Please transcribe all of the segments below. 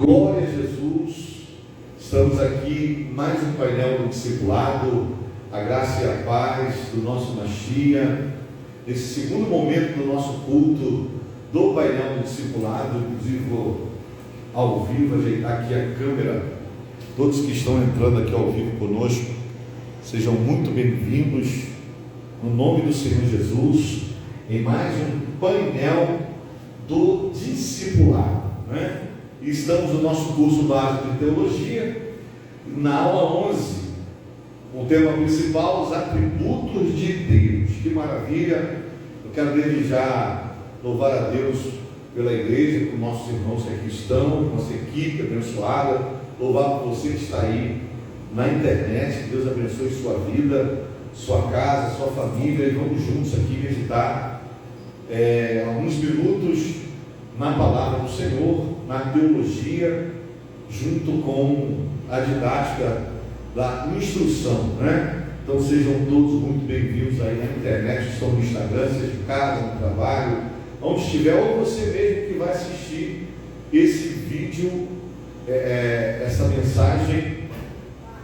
Glória a Jesus, estamos aqui em mais um painel do discipulado, a graça e a paz do nosso Mashiach, nesse segundo momento do nosso culto do painel do discipulado. Inclusive vou ao vivo ajeitar aqui a câmera. Todos que estão entrando aqui ao vivo conosco, sejam muito bem-vindos no nome do Senhor Jesus, em mais um painel do discipulado, né? E estamos no nosso curso básico de teologia, na aula 11, o tema principal, os atributos de Deus. Que maravilha! Eu quero desde já louvar a Deus pela igreja, por nossos irmãos que aqui estão, nossa equipe abençoada, louvar por você que está aí na internet. Que Deus abençoe sua vida, sua casa, sua família, e vamos juntos aqui meditar alguns minutos na palavra do Senhor, na teologia, junto com a didática da instrução, né? Então sejam todos muito bem-vindos aí na internet, estão no Instagram, seja em casa, no trabalho, onde estiver, ou você mesmo que vai assistir esse vídeo, essa mensagem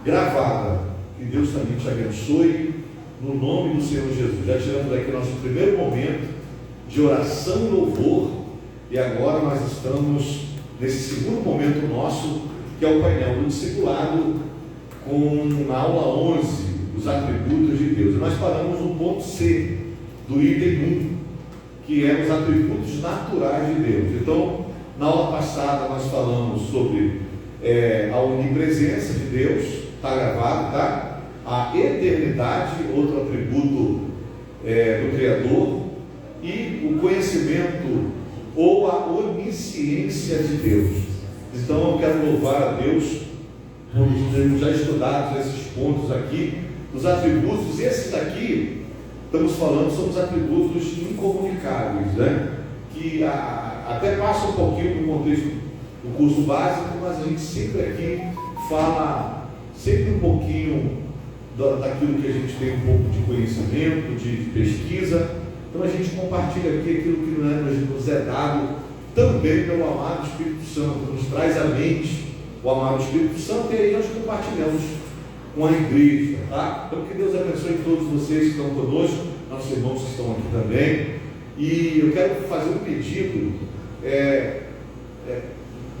gravada. Que Deus também te abençoe, no nome do Senhor Jesus. Já tiramos aqui nosso primeiro momento de oração e louvor, e agora nós estamos nesse segundo momento nosso, que é o painel do discipulado, com a aula 11, os atributos de Deus. E nós paramos no ponto C, do item 1, que é os atributos naturais de Deus. Então, na aula passada nós falamos sobre a onipresença de Deus, está gravado, tá? A eternidade, outro atributo do Criador, e o conhecimento ou a onisciência de Deus. Então eu quero louvar a Deus por termos já estudado esses pontos aqui, os atributos. Esses daqui, estamos falando, são os atributos incomunicáveis, né? Que até passa um pouquinho no contexto do curso básico, mas a gente sempre aqui fala sempre um pouquinho daquilo que a gente tem um pouco de conhecimento, de pesquisa. Então a gente compartilha aqui aquilo que nos é dado também pelo amado Espírito Santo, nos traz à mente o amado Espírito Santo, e aí nós compartilhamos com a igreja, tá? Então que Deus abençoe todos vocês que estão conosco, nossos irmãos que estão aqui também. E eu quero fazer um pedido,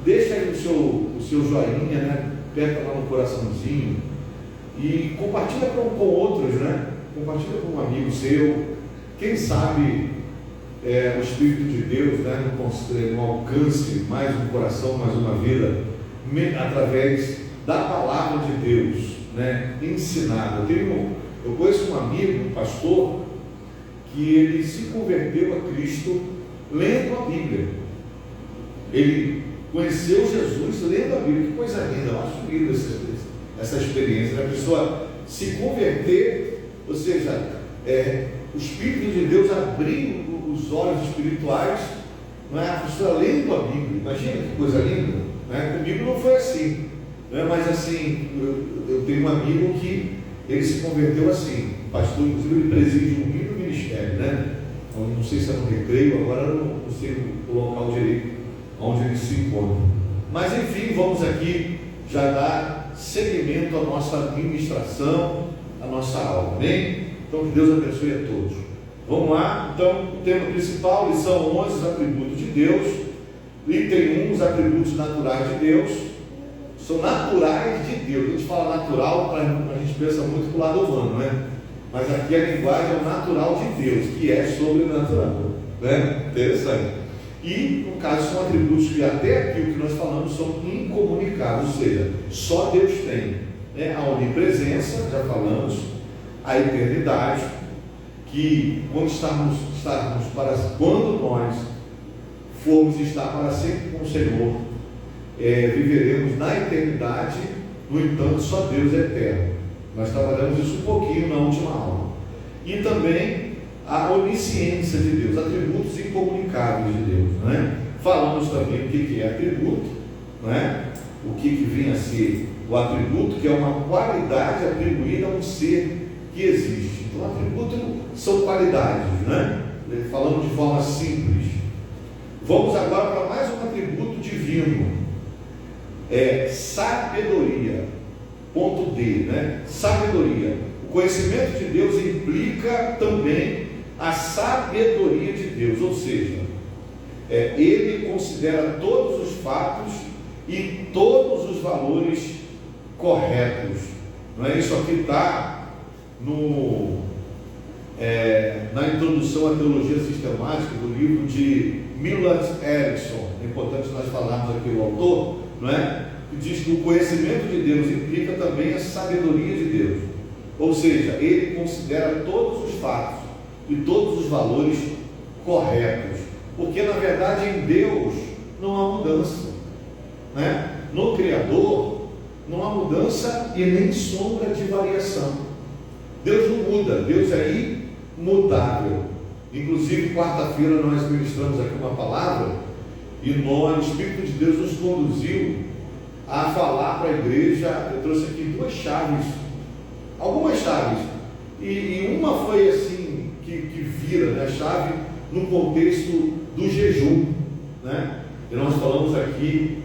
deixa aí o seu joinha, né? Aperta lá no coraçãozinho e compartilha com outros, né? Compartilha com um amigo seu. Quem sabe o Espírito de Deus, né, não alcance mais um coração, mais uma vida, através da palavra de Deus, né, ensinada. Eu conheço um amigo, um pastor, que ele se converteu a Cristo lendo a Bíblia. Ele conheceu Jesus lendo a Bíblia. Que coisa linda, eu acho linda essa experiência, a pessoa se converter, ou seja, o Espírito de Deus abriu os olhos espirituais, não é? A pessoa lendo a Bíblia. Imagina que coisa linda, né? Comigo não foi assim, né? Mas assim, eu tenho um amigo que ele se converteu assim, pastor, inclusive ele preside um lindo ministério, né? Não sei se é no Recreio, agora eu não sei o local direito onde ele se encontra, mas enfim, vamos aqui já dar seguimento à nossa ministração, à nossa aula, amém? Então que Deus abençoe a todos. Vamos lá, então o tema principal, lição 11, os atributos de Deus. Item 1, os atributos naturais de Deus. São naturais de Deus. A gente fala natural, a gente pensa muito para o lado humano, né? Mas aqui a linguagem é o natural de Deus, que é sobrenatural, né? Interessante. E no caso são atributos que até aqui o que nós falamos são incomunicáveis, ou seja, só Deus tem, né? A onipresença, já falamos, a eternidade, que quando nós formos estar para sempre com o Senhor, viveremos na eternidade. No entanto, só Deus é eterno. Nós trabalhamos isso um pouquinho na última aula. E também a onisciência de Deus, atributos incomunicáveis de Deus, né? Falamos também o que é atributo, né? O que vem a ser o atributo, que é uma qualidade atribuída a um ser que existe. Então, atributos são qualidades, né? Falando de forma simples. Vamos agora para mais um atributo divino, sabedoria. Ponto D, né? Sabedoria. O conhecimento de Deus implica também a sabedoria de Deus, ou seja, ele considera todos os fatos e todos os valores corretos. Não é? Isso aqui está na introdução à teologia sistemática do livro de Millard Erickson. É importante nós falarmos aqui o autor, não é? Que diz que o conhecimento de Deus implica também a sabedoria de Deus, ou seja, ele considera todos os fatos e todos os valores corretos, porque na verdade em Deus não há mudança, né? No Criador não há mudança e nem sombra de variação. Deus não muda, Deus é imutável. Inclusive quarta-feira nós ministramos aqui uma palavra e o Espírito de Deus nos conduziu a falar para a igreja. Eu trouxe aqui algumas chaves, e uma foi assim, que vira, né, a chave no contexto do jejum, né? E nós falamos aqui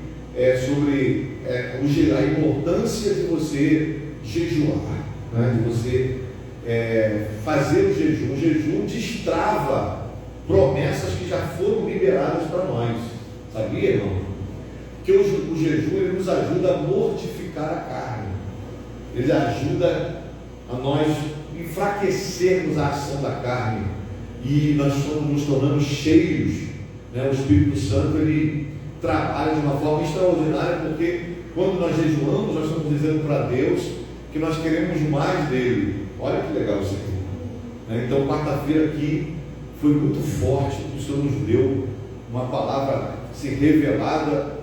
sobre a importância de você jejuar, né? De você fazer o jejum. O jejum destrava promessas que já foram liberadas para nós, sabia, irmão? Que o jejum ele nos ajuda a mortificar a carne, ele ajuda a nós enfraquecermos a ação da carne e nós nos tornamos cheios, né? O Espírito Santo ele trabalha de uma forma extraordinária, porque quando nós jejuamos nós estamos dizendo para Deus que nós queremos mais dele. Olha que legal isso aqui, né? Então quarta-feira aqui foi muito forte, o Senhor nos deu uma palavra assim, revelada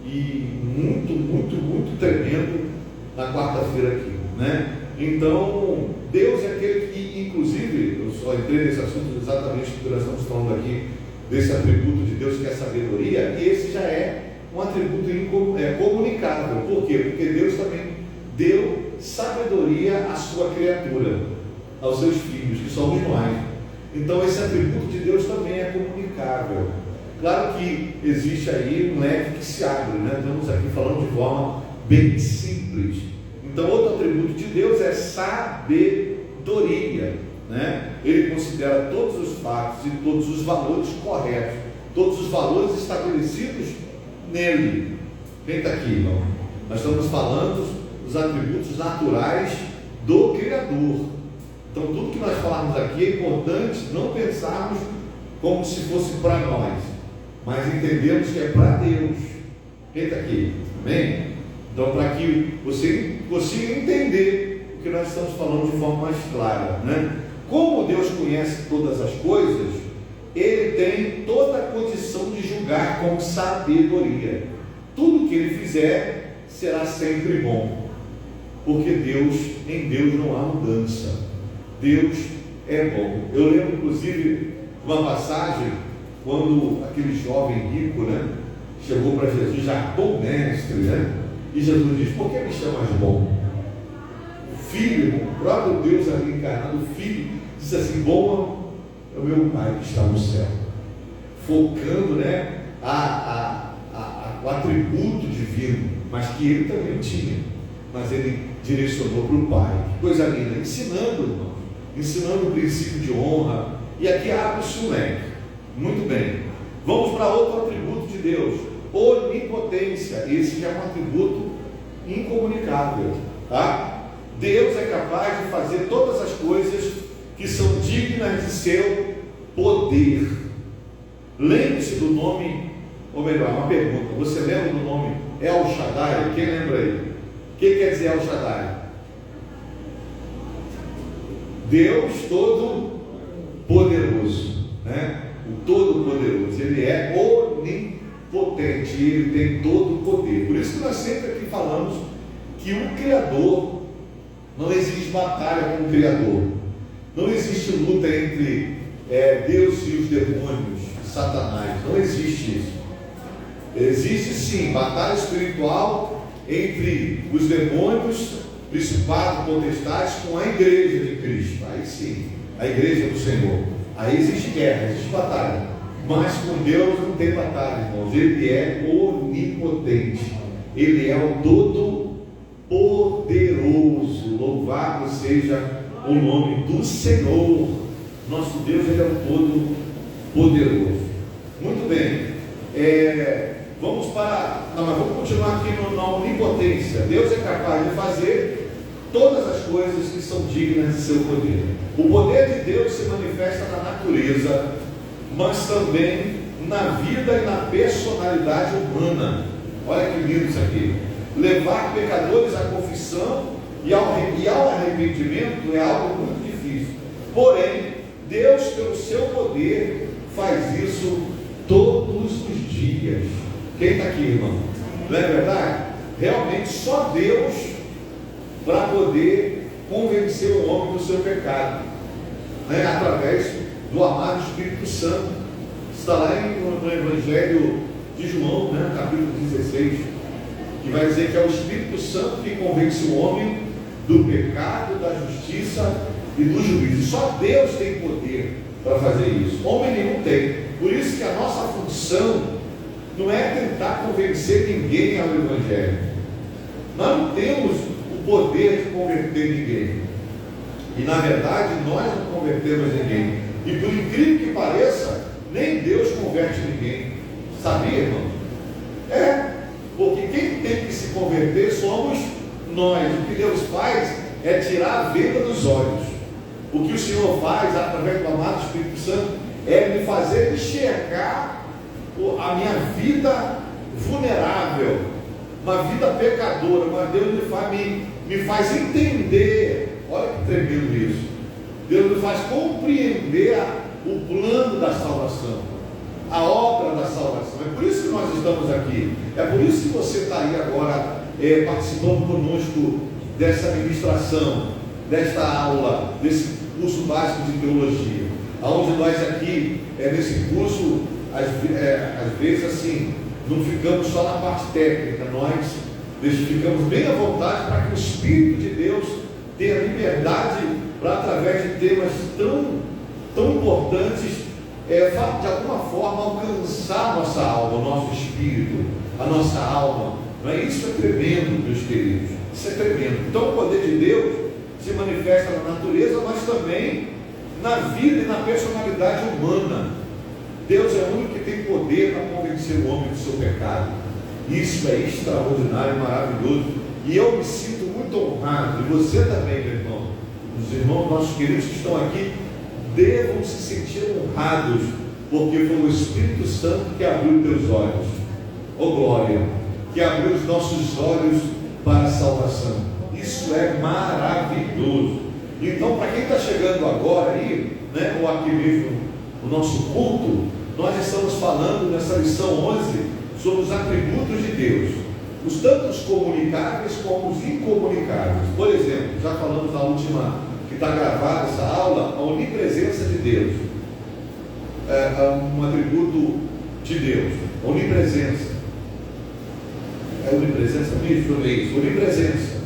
e muito tremendo na quarta-feira aqui, né? Então, Deus é aquele que, inclusive, eu só entrei nesse assunto exatamente porque nós estamos falando aqui desse atributo de Deus que é a sabedoria, e esse já é um atributo comunicável. Por quê? Porque Deus também deu sabedoria à sua criatura, aos seus filhos, que somos nós. Então, esse atributo de Deus também é comunicável. Claro que existe aí um leque que se abre, né? Estamos aqui falando de forma bem simples. Então, outro atributo de Deus é sabedoria, né? Ele considera todos os fatos e todos os valores corretos, todos os valores estabelecidos nele. Quem está aqui, irmão? Nós estamos falando dos atributos naturais do Criador. Então, tudo que nós falarmos aqui é importante não pensarmos como se fosse para nós, mas entendemos que é para Deus. Quem está aqui? Amém? Então, para que você consiga entender o que nós estamos falando de forma mais clara, né? Como Deus conhece todas as coisas, Ele tem toda a condição de julgar com sabedoria. Tudo que Ele fizer será sempre bom, porque em Deus não há mudança. Deus é bom. Eu lembro, inclusive, uma passagem quando aquele jovem rico, né, chegou para Jesus, já bom mestre, né? E Jesus diz: por que me chamas bom? O Filho, o próprio Deus ali encarnado, o Filho, disse assim: bom é o meu Pai que está no céu. Focando, né, o atributo divino, mas que ele também tinha. Mas ele direcionou para o Pai. Que coisa linda, ensinando, irmão, ensinando o princípio de honra. E aqui abre-se um leque. Muito bem, vamos para outro atributo de Deus: onipotência. Esse já é um atributo incomunicável, tá? Deus é capaz de fazer todas as coisas que são dignas de seu poder. Lembre-se do nome, ou melhor, uma pergunta: você lembra do nome El Shaddai? Quem lembra aí? O que quer dizer El Shaddai? Deus Todo-Poderoso, né? O Todo-Poderoso, Ele é onipotente, Ele tem todo o poder. Por isso que nós sempre aqui falamos que o Criador, não existe batalha com o Criador, não existe luta entre Deus e os demônios, Satanás, não existe isso. Existe sim batalha espiritual entre os demônios, principados, potestades, com a igreja de Cristo. Aí sim, a igreja do Senhor. Aí existe guerra, existe batalha. Mas com Deus não tem batalha, irmãos. Ele é onipotente. Ele é o Todo-Poderoso. Louvado seja o nome do Senhor. Nosso Deus, Ele é o Todo-Poderoso. Muito bem. Vamos continuar aqui na onipotência. Deus é capaz de fazer todas as coisas que são dignas de seu poder. O poder de Deus se manifesta na natureza, mas também na vida e na personalidade humana. Olha que lindo isso aqui. Levar pecadores à confissão e ao arrependimento é algo muito difícil. Porém, Deus, pelo seu poder, faz isso todos os dias. Quem está aqui, irmão? Não é verdade? Realmente só Deus para poder convencer o homem do seu pecado, né? Através do amado Espírito Santo. Está lá no Evangelho de João, né? Capítulo 16, que vai dizer que é o Espírito Santo que convence o homem do pecado, da justiça e do juízo. Só Deus tem poder para fazer isso. Homem nenhum tem. Por isso que a nossa função não é tentar convencer ninguém ao Evangelho. Nós não temos o poder de converter ninguém. E na verdade nós não convertemos ninguém. E por incrível que pareça, nem Deus converte ninguém. Sabia, irmão? Porque quem tem que se converter somos nós. O que Deus faz é tirar a venda dos olhos. O que o Senhor faz através do amado Espírito Santo é me fazer enxergar a minha vida vulnerável, uma vida pecadora, mas Deus me faz entender. Olha que tremendo isso. Deus me faz compreender o plano da salvação, a obra da salvação. É por isso que nós estamos aqui. É por isso que você está aí agora participando conosco dessa ministração, desta aula, desse curso básico de teologia, onde nós aqui, nesse curso, às vezes assim, não ficamos só na parte técnica, nós ficamos bem à vontade para que o Espírito de Deus tenha liberdade para, através de temas tão importantes, de alguma forma alcançar a nossa alma, o nosso espírito, a nossa alma. Não é? Isso é tremendo, meus queridos. Isso é tremendo. Então o poder de Deus se manifesta na natureza, mas também na vida e na personalidade humana. Deus é o único que tem poder para convencer o homem do seu pecado. Isso é extraordinário e maravilhoso. E eu me sinto muito honrado, e você também, meu irmão. Os irmãos nossos queridos que estão aqui devam se sentir honrados, porque foi o Espírito Santo que abriu teus olhos. Oh glória! Que abriu os nossos olhos para a salvação. Isso é maravilhoso. Então, para quem está chegando agora aí, né, ou aqui mesmo no nosso culto, nós estamos falando nessa lição 11 sobre os atributos de Deus, os tantos comunicáveis como os incomunicáveis. Por exemplo, já falamos na última, que está gravada essa aula, a onipresença de Deus. É um atributo de Deus, a onipresença. É onipresença mesmo? É isso, onipresença.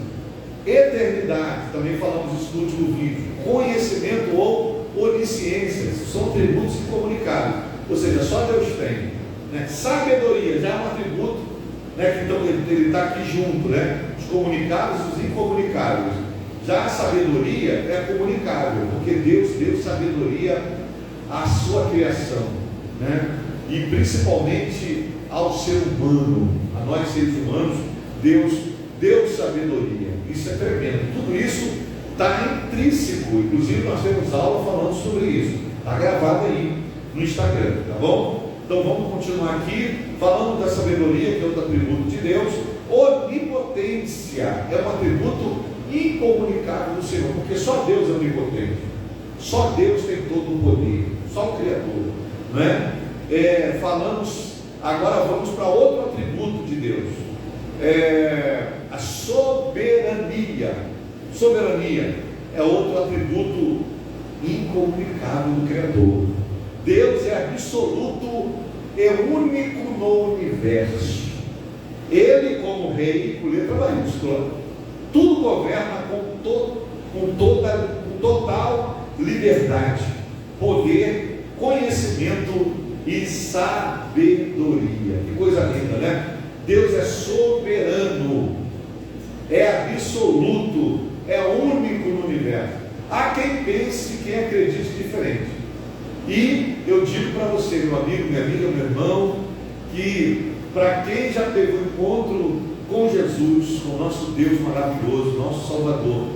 Eternidade, também falamos isso no último vídeo. Conhecimento ou onisciência, são atributos incomunicáveis, ou seja, só Deus tem, né? Sabedoria já é um atributo, né, que então ele está aqui junto, né? Os comunicáveis e os incomunicáveis. Já a sabedoria é comunicável, porque Deus deu sabedoria à sua criação, né? E principalmente ao ser humano, a nós seres humanos, Deus deu sabedoria. Isso é tremendo. Tudo isso está intrínseco. Inclusive nós temos aula falando sobre isso. Está gravado aí no Instagram, tá bom? Então vamos continuar aqui falando da sabedoria, que é outro atributo de Deus. Onipotência é um atributo incomunicável do Senhor, porque só Deus é onipotente. Só Deus tem todo o poder, só o Criador, não é? Agora vamos para outro atributo de Deus, a soberania. Soberania é outro atributo incomunicável do Criador. Deus é absoluto e único no universo. Ele, como rei, com letra maiúscula, tudo governa com total liberdade, poder, conhecimento e sabedoria. Que coisa linda, né? Deus é soberano, é absoluto, é único no universo. Há quem pense, quem acredite diferente. E eu digo para você, meu amigo, minha amiga, meu irmão, que para quem já teve um encontro com Jesus, com o nosso Deus maravilhoso, nosso Salvador,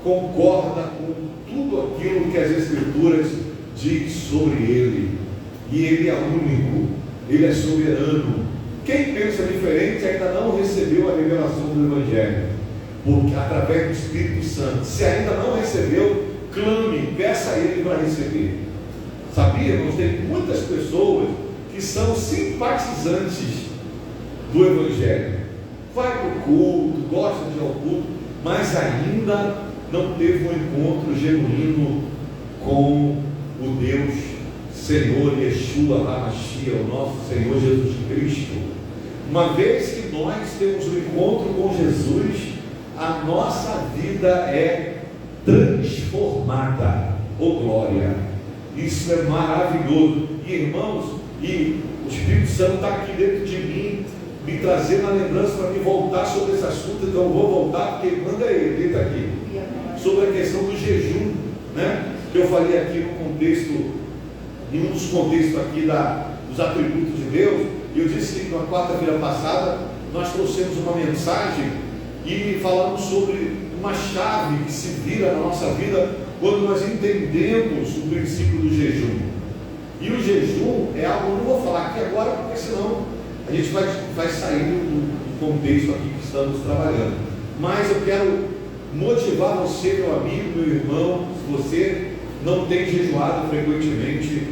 concorda com tudo aquilo que as Escrituras diz sobre Ele. E Ele é único, Ele é soberano. Quem pensa diferente ainda não recebeu a revelação do Evangelho, porque através do Espírito Santo. Se ainda não recebeu, clame, peça a Ele para receber. Sabia, irmãos, tem muitas pessoas que são simpatizantes do Evangelho, vai para o culto, gosta de ir ao culto, mas ainda não teve um encontro genuíno com o Deus Senhor Yeshua HaMashiach, o nosso Senhor Jesus Cristo. Uma vez que nós temos um encontro com Jesus, a nossa vida é transformada. Oh glória! Isso é maravilhoso. E irmãos, e o Espírito Santo está aqui dentro de mim, me trazendo a lembrança para me voltar sobre esse assunto. Então eu vou voltar, porque manda ele está aqui, sobre a questão do jejum, né? Que eu falei aqui no contexto, em um dos contextos aqui dos atributos de Deus. E eu disse que na quarta-feira passada nós trouxemos uma mensagem e falamos sobre uma chave que se vira na nossa vida quando nós entendemos o princípio do jejum. E o jejum é algo, não vou falar aqui agora, porque senão a gente vai sair do contexto aqui que estamos trabalhando. Mas eu quero motivar você, meu amigo, meu irmão. Se você não tem jejuado frequentemente,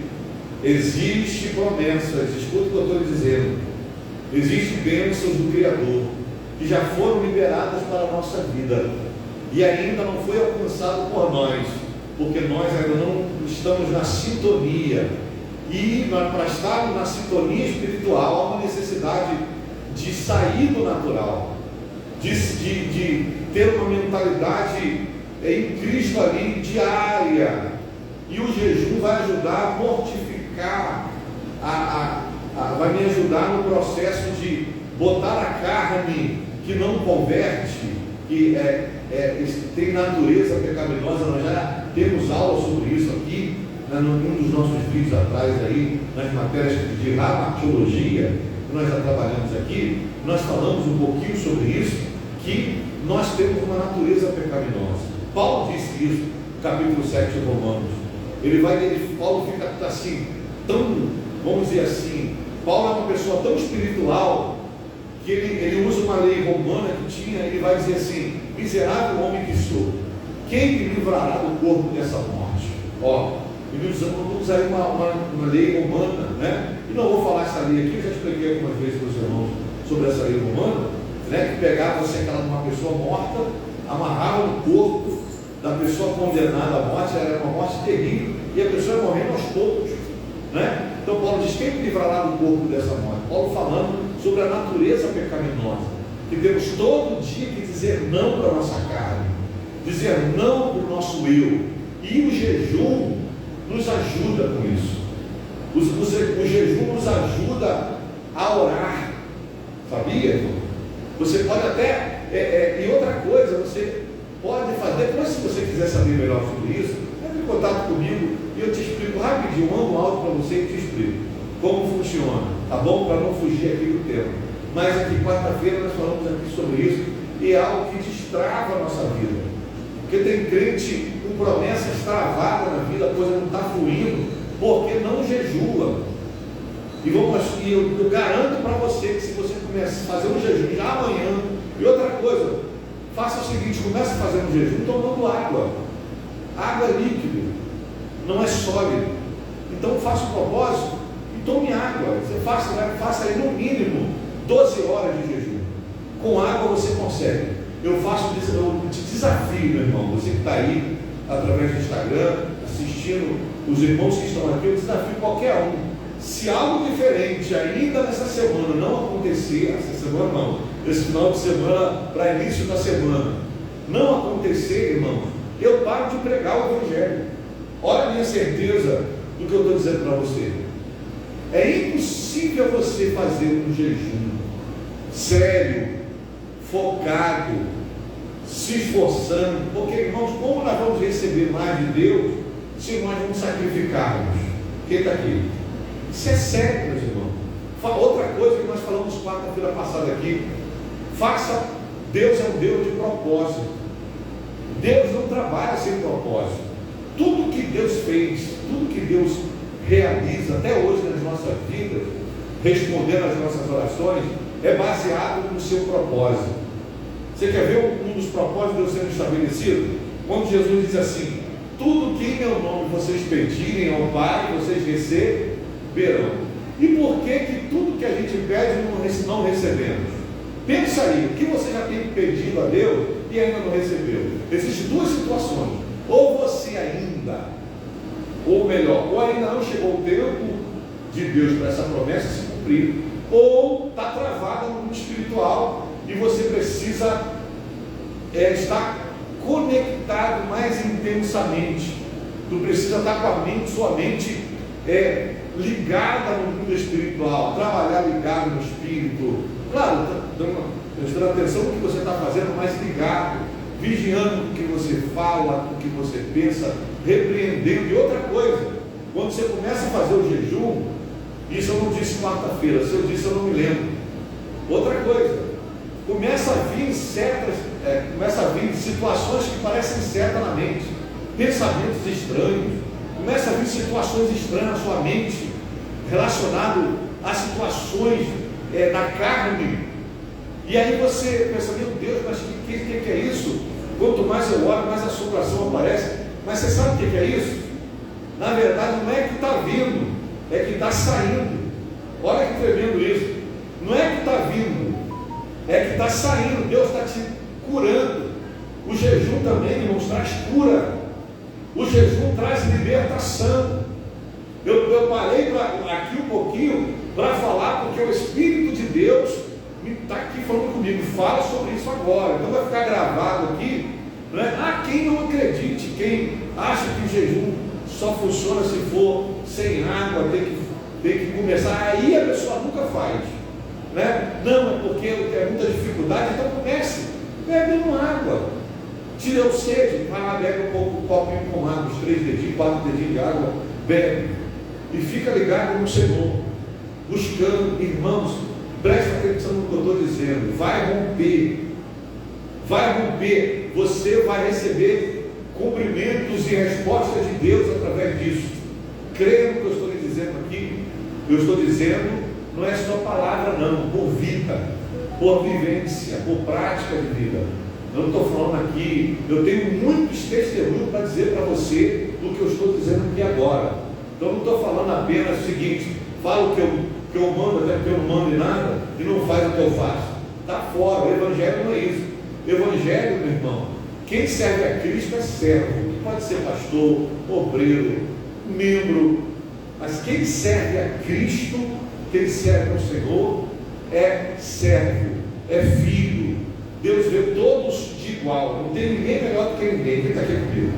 existem promessas, escuta o que eu estou dizendo, existem bênçãos do Criador que já foram liberadas para a nossa vida e ainda não foi alcançado por nós, porque nós ainda não estamos na sintonia. E para estarmos na sintonia espiritual, há uma necessidade de sair do natural, de ter uma mentalidade em Cristo ali diária. E o jejum vai ajudar a mortificar, vai me ajudar no processo de botar a carne que não converte, que tem natureza pecaminosa. Nós já temos aula sobre isso aqui, num dos nossos vídeos atrás aí, nas matérias de ramatologia, que nós já trabalhamos aqui. Nós falamos um pouquinho sobre isso, que nós temos uma natureza pecaminosa. Paulo disse isso no capítulo 7 de Romanos. Paulo fica assim, vamos dizer assim, Paulo é uma pessoa tão espiritual, que ele usa uma lei romana que tinha, ele vai dizer assim: miserável homem que sou, quem me livrará do corpo dessa morte? Ele usa aí uma lei romana, né? E não vou falar essa lei aqui, eu já expliquei algumas vezes para os irmãos sobre essa lei romana, né? Que pegava você, aquela de uma pessoa morta, amarrava o corpo da pessoa condenada à morte, era uma morte terrível, e a pessoa ia morrendo aos poucos, né? Então Paulo diz: quem me livrará do corpo dessa morte? Paulo falando sobre a natureza pecaminosa, que temos todo dia que dizer não para a nossa carne, dizer não para o nosso eu, e o jejum nos ajuda com isso. O jejum nos ajuda a orar, sabia? Você pode até, e outra coisa, você pode fazer, depois, se você quiser saber melhor sobre isso, entre em contato comigo e eu te explico rapidinho, mando um áudio para você e te explico como funciona, tá bom? Para não fugir aqui do tema. Mas aqui, quarta-feira, nós falamos aqui sobre isso, e é algo que destrava a nossa vida, porque tem crente com promessas travadas na vida, a coisa não está fluindo, porque não jejua. E eu garanto para você que se você começa a fazer um jejum já amanhã, e outra coisa, faça o seguinte: comece a fazer um jejum tomando água. Água é líquido, não é sólido. Então faça um propósito e tome água. Você faça aí no mínimo 12 horas de jejum. Com água você consegue. Eu te desafio, meu irmão, você que está aí através do Instagram, assistindo, os irmãos que estão aqui, eu desafio qualquer um. Se algo diferente ainda nessa semana não acontecer, esse final de semana para início da semana, não acontecer, irmão, eu paro de pregar o Evangelho. Olha a minha certeza do que eu estou dizendo para você. É impossível você fazer um jejum sério, focado, se esforçando, porque, irmãos, como nós vamos receber mais de Deus se nós não sacrificarmos? Quem está aqui? Isso é sério, meus irmãos. Outra coisa que nós falamos quarta-feira passada aqui, Deus é um Deus de propósito. Deus não trabalha sem propósito. Tudo que Deus fez, tudo que Deus realiza até hoje nas nossas vidas, respondendo às nossas orações, é baseado no seu propósito. Você quer ver um dos propósitos de Deus sendo estabelecido? Quando Jesus diz assim: tudo que em meu nome vocês pedirem ao Pai, vocês receberão. E por que tudo que a gente pede não recebemos? Pensa aí, o que você já tem pedido a Deus e ainda não recebeu? Existem duas situações: ou você ainda, ou melhor, ou ainda não chegou o tempo de Deus para essa promessa se cumprir, ou está travada no mundo espiritual e você precisa estar conectado mais intensamente. Tu precisa estar com a mente, sua mente ligada no mundo espiritual, trabalhar ligado no espírito, claro, prestando atenção no que você está fazendo, mas ligado, vigiando o que você fala, o que você pensa, repreendendo. E outra coisa, quando você começa a fazer o jejum, isso eu não disse quarta-feira, se eu disse eu não me lembro. Outra coisa, começa a vir situações que parecem certas na mente, pensamentos estranhos, começa a vir situações estranhas na sua mente, relacionado a situações da carne, e aí você pensa: meu Deus, mas o que é isso? Quanto mais eu oro, mais assombração aparece. Mas você sabe o que é isso? Na verdade, não é que está vindo, é que está saindo. Olha que tremendo isso. Não é que está vindo, é que está saindo. Deus está te curando. O jejum também, irmãos, traz cura. O jejum traz libertação. Eu parei aqui um pouquinho para falar, porque o Espírito de Deus está aqui falando comigo. Fala sobre isso agora. Então vai ficar gravado aqui. Não é? Quem não acredite, quem acha que o jejum só funciona se for sem água, tem que começar, aí a pessoa nunca faz, né? Não, é porque é muita dificuldade. Então comece bebendo água. Tira o sede, vai lá, bebe um copinho com água, uns 3 dedinhos, 4 dedinhos de água, bebe e fica ligado no Senhor, buscando. Irmãos, presta atenção no que eu estou dizendo. Vai romper, você vai receber cumprimentos e respostas de Deus através disso. Creia no que eu estou lhe dizendo aqui. Eu estou dizendo, não é só palavra não, por vida, por vivência, por prática de vida. Eu não estou falando aqui, eu tenho muitos testemunhos para dizer para você do que eu estou dizendo aqui agora. Então eu não estou falando apenas o seguinte: falo o que eu mando, até porque eu não mando em nada, e não faz o que eu faço. Está fora, o Evangelho não é isso. O Evangelho, meu irmão, quem serve a Cristo é servo. Pode ser pastor, obreiro, membro, mas quem serve a Cristo, quem serve ao Senhor, é servo, é filho. Deus vê todos de igual, não tem ninguém melhor do que ninguém. Quem está aqui comigo?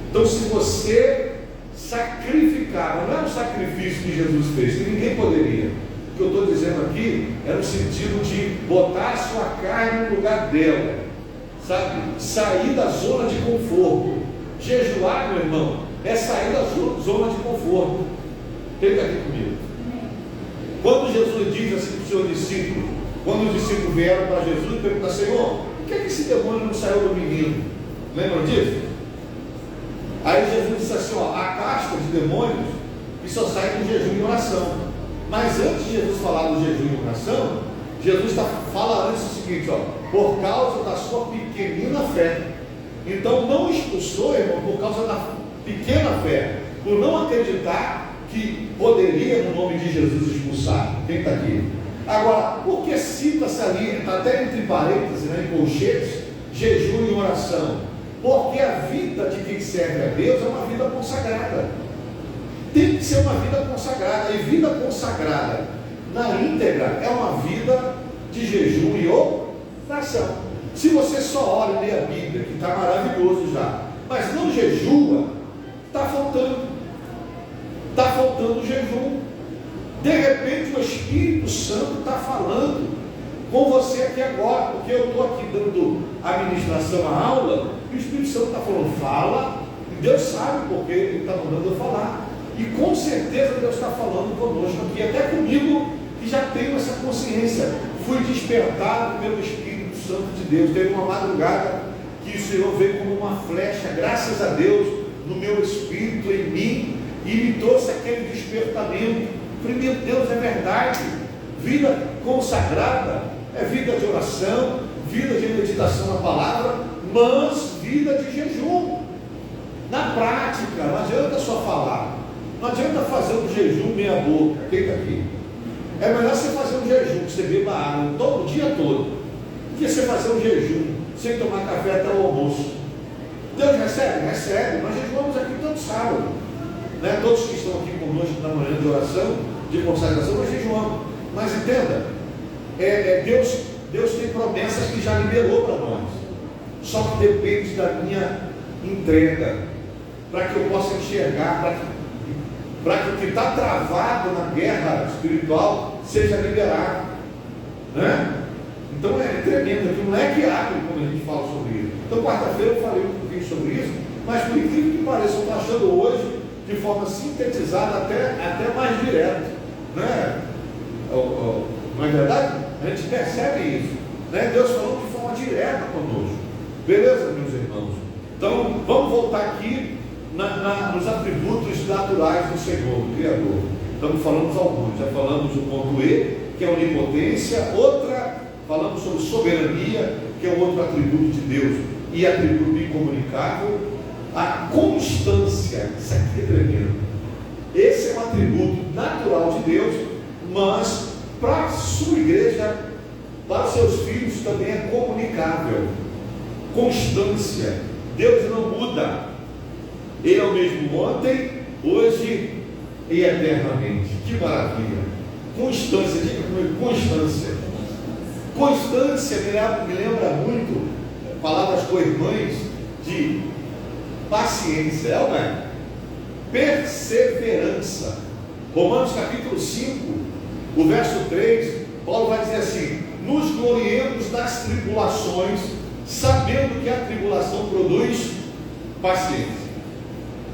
Então, se você sacrificar, não é um sacrifício que Jesus fez, que ninguém poderia. O que eu estou dizendo aqui é no sentido de botar a sua carne no lugar dela, sabe? Sair da zona de conforto. Jejuar, meu irmão, é sair da zona de conforto. Quem está aqui comigo? Quando Jesus diz assim para o seu discípulo, quando os discípulos vieram para Jesus e perguntaram: Senhor, por que esse demônio não saiu do menino? Lembram disso? Aí Jesus disse assim: a casta de demônios que só sai do jejum e oração. Mas antes de Jesus falar do jejum e oração, Jesus fala antes o seguinte: por causa da sua pequenina fé. Então não expulsou, irmão, por causa da pequena fé, por não acreditar que poderia no nome de Jesus expulsar. Quem está aqui? Agora, por que cita-se ali, até entre parênteses, em colchetes, jejum e oração? Porque a vida de quem serve a Deus é uma vida consagrada. Tem que ser uma vida consagrada. E vida consagrada na íntegra é uma vida de jejum e oração. Se você só ora e lê a Bíblia, que está maravilhoso já, mas não jejua, está faltando. Está faltando jejum. De repente o Espírito Santo está falando com você aqui agora, porque eu estou aqui dando a ministração, a aula, e o Espírito Santo está falando, fala, e Deus sabe porque Ele está mandando eu falar. E com certeza Deus está falando conosco aqui, até comigo, que já tenho essa consciência. Fui despertado pelo Espírito Santo de Deus. Teve uma madrugada que o Senhor veio como uma flecha, graças a Deus, no meu espírito, em mim, e me trouxe aquele despertamento. Falei, meu Deus, é verdade. Vida consagrada é vida de oração, vida de meditação na palavra, mas vida de jejum. Na prática, não adianta só falar. Não adianta fazer um jejum meia boca. Quem está aqui? É melhor você fazer um jejum, que você beba água todo o dia todo, do que você fazer um jejum sem tomar café até o almoço. Deus recebe? Recebe. Nós jejuamos aqui todo sábado, né? Todos que estão aqui conosco na manhã de oração, de consagração, nós jejuamos. Mas entenda, Deus tem promessas que já liberou para nós, só que depende da minha entrega, para que eu possa enxergar, para que o que está travado na guerra espiritual seja liberado, né? Então é tremendo, aqui não é que abre quando a gente fala sobre isso. Então quarta-feira eu falei um pouquinho sobre isso, mas por incrível que pareça, eu estou achando hoje de forma sintetizada, até mais direto, né? Não é verdade? A gente percebe isso, né? Deus falou de forma direta conosco. Beleza, meus irmãos? Então vamos voltar aqui nos atributos naturais do Senhor, do Criador. Estamos falando alguns, já falamos do ponto E, que é a onipotência. Outra, falamos sobre soberania, que é o outro atributo de Deus, e atributo incomunicável. A constância, isso aqui é tremendo. Esse é um atributo natural de Deus, mas para a sua igreja, para os seus filhos também é comunicável. Constância. Deus não muda. Ele é o mesmo ontem, hoje e eternamente. Que maravilha. Constância, diga comigo, constância. Constância me lembra muito palavras co-irmãs de paciência, é ou não é? Perseverança. Romanos capítulo 5, o verso 3, Paulo vai dizer assim: nos gloriemos das tribulações, sabendo que a tribulação produz paciência,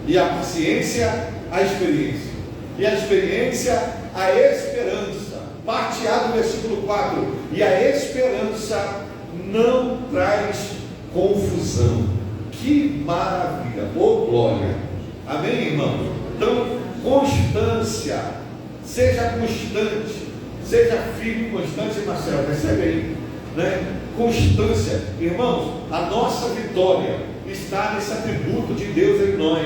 e a paciência a experiência, e a experiência a esperança. Parte A do versículo 4: e a esperança não traz confusão. Que maravilha, oh glória, amém, irmão? Então, constância, seja constante, seja firme, constante, Marcelo, percebe aí, né? Constância, irmãos, a nossa vitória está nesse atributo de Deus em nós,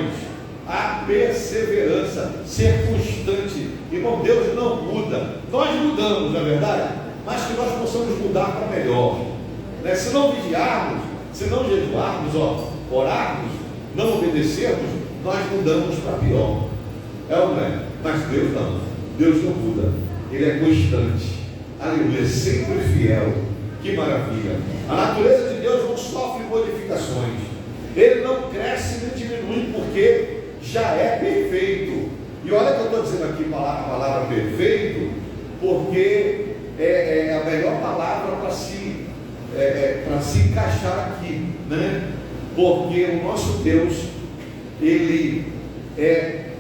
a perseverança, ser constante. Irmão, Deus não muda, nós mudamos, não é verdade? Mas que nós possamos mudar para melhor, né? Se não vigiarmos, se não jejuarmos, orarmos, não obedecermos, nós mudamos para pior, é ou não é? Mas Deus não, Deus não muda, Ele é constante, aleluia, sempre fiel. Que maravilha. A natureza de Deus não sofre modificações, Ele não cresce nem diminui, porque já é perfeito. E olha que eu estou dizendo aqui a palavra perfeito, porque é a melhor palavra para se encaixar aqui, né? Porque o nosso Deus, Ele é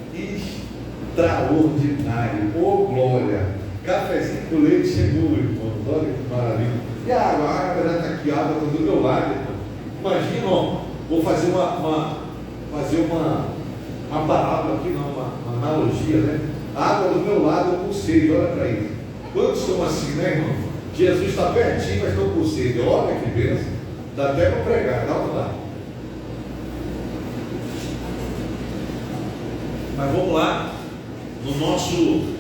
extraordinário. Oh glória! Cafezinho com leite chegou, irmão. Olha que maravilha. E a água já está aqui, a água está do meu lado, irmão. Imagina, ó, vou fazer uma parábola aqui, não, uma analogia, né? A água do meu lado, eu com sede, olha para isso. Quantos são assim, né, irmão? Jesus está pertinho, mas estou com sede. Olha que bênção. Dá até para pregar, dá ou lá. Mas vamos lá, no nosso,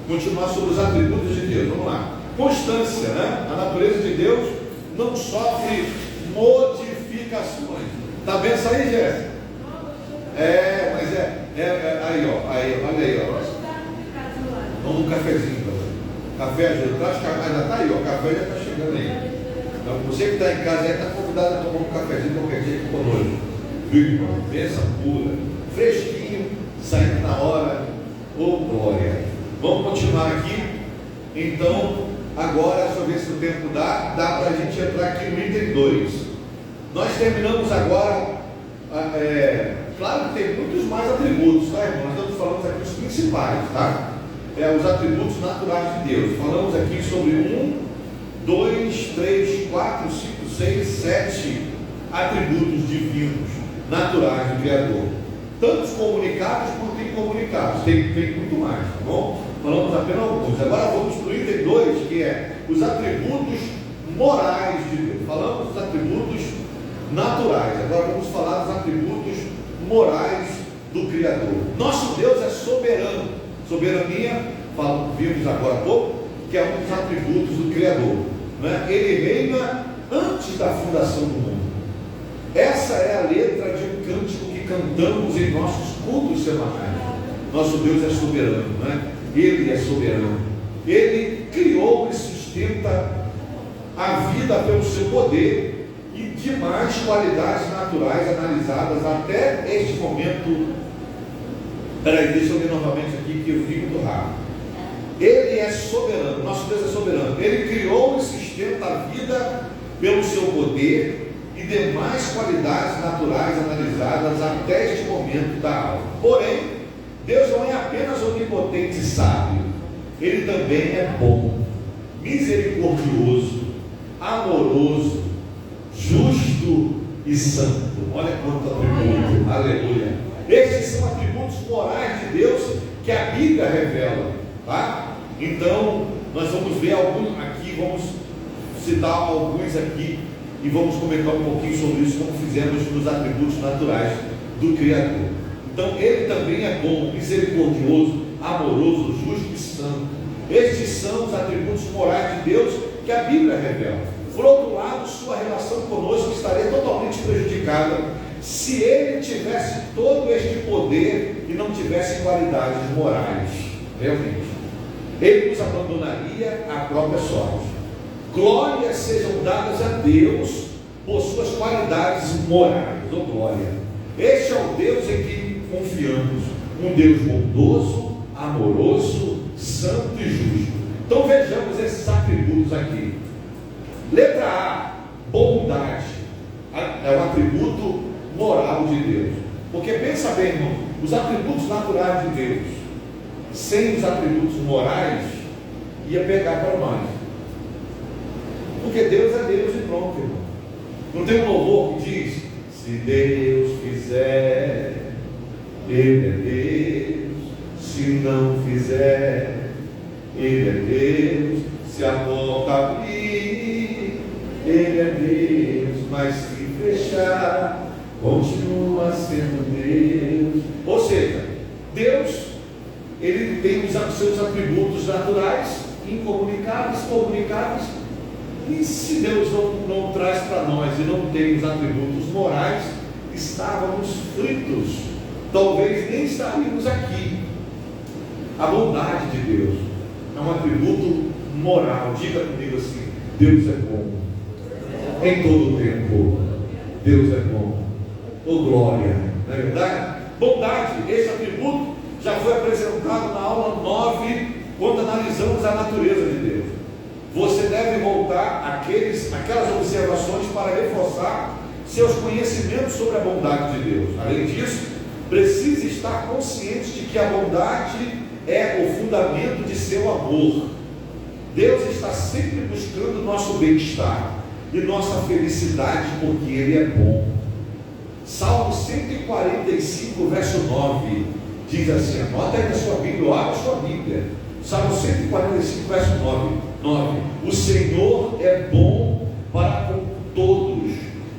continuar sobre os atributos de Deus. Vamos lá. Constância, né? A natureza de Deus não sofre modificações. Está bem essa aí, Jéssica? Mas aí, ó, olha aí, ó. Vamos um cafezinho, café ajuda. Já está aí, ó, o café já está chegando aí. Então, você que está em casa aí está convidado a tomar um cafezinho qualquer dia aqui conosco. Viu, irmão? Bênção pura, fresquinho, saindo na hora, Oh, glória! Vamos continuar aqui. Então, agora, deixa eu ver se o tempo dá para a gente entrar aqui no item 2. Nós terminamos agora, claro que tem muitos mais atributos, tá, irmão? Nós estamos falando aqui os principais, tá? Os atributos naturais de Deus. Falamos aqui sobre 1, 2, 3, 4, 5, 6, 7 atributos divinos, naturais do Criador. Tantos comunicados quanto incomunicados. Tem muito mais, tá bom? Falamos apenas alguns. Agora vamos para o item 2, que é os atributos morais de Deus. Falamos dos atributos naturais. Agora vamos falar dos atributos morais do Criador. Nosso Deus é soberano. Soberania, vimos agora há pouco, que é um dos atributos do Criador, né? Ele reina antes da fundação do mundo. Essa é a letra de um cântico que cantamos em nossos cultos semanais. Nosso Deus é soberano, né? Ele é soberano. Ele criou e sustenta a vida pelo seu poder e demais qualidades naturais analisadas até este momento. Peraí, deixa eu ler novamente aqui que eu vi muito rápido. Ele é soberano, nosso Deus é soberano. Ele criou e sustenta a vida pelo seu poder e demais qualidades naturais analisadas até este momento da aula. Porém, Deus não é apenas onipotente e sábio, Ele também é bom, misericordioso, amoroso, justo e santo. Olha quanto atributo, aleluia. Estes são atributos morais de Deus que a Bíblia revela, tá? Então, nós vamos ver alguns aqui, vamos citar alguns aqui e vamos comentar um pouquinho sobre isso, como fizemos nos atributos naturais do Criador. Então, Ele também é bom, misericordioso, amoroso, justo e santo. Estes são os atributos morais de Deus que a Bíblia revela. Por outro lado, sua relação conosco estaria totalmente prejudicada se Ele tivesse todo este poder e não tivesse qualidades morais. Realmente, Ele nos abandonaria à própria sorte. Glórias sejam dadas a Deus por suas qualidades morais. Oh, glória! Este é o Deus em que confiamos, um Deus bondoso, amoroso, santo e justo. Então vejamos esses atributos aqui. Letra A, bondade. É um atributo moral de Deus. Porque pensa bem, irmão, os atributos naturais de Deus, sem os atributos morais, ia pegar para nós. Porque Deus é Deus e pronto, irmão. Não tem um louvor que diz: se Deus fizer, Ele é Deus. Se não fizer, Ele é Deus. Se a porta abrir, Ele é Deus. Mas se fechar, continua sendo Deus. Ou seja, Deus, Ele tem os seus atributos naturais, incomunicáveis, comunicáveis. E se Deus não traz para nós e não tem os atributos morais, estávamos fritos. Talvez nem estaríamos aqui. A bondade de Deus é um atributo moral. Diga comigo assim: Deus é bom em todo o tempo. Deus é bom. Oh, glória! Não é verdade? Bondade, esse atributo já foi apresentado na aula 9, quando analisamos a natureza de Deus. Você deve voltar aquelas observações para reforçar seus conhecimentos sobre a bondade de Deus. Além disso, precisa estar consciente de que a bondade é o fundamento de seu amor. Deus está sempre buscando nosso bem-estar e nossa felicidade, porque Ele é bom. Salmo 145, verso 9, diz assim, anota aí na sua Bíblia, abre a sua Bíblia. Salmo 145, verso 9: o Senhor é bom para com todos,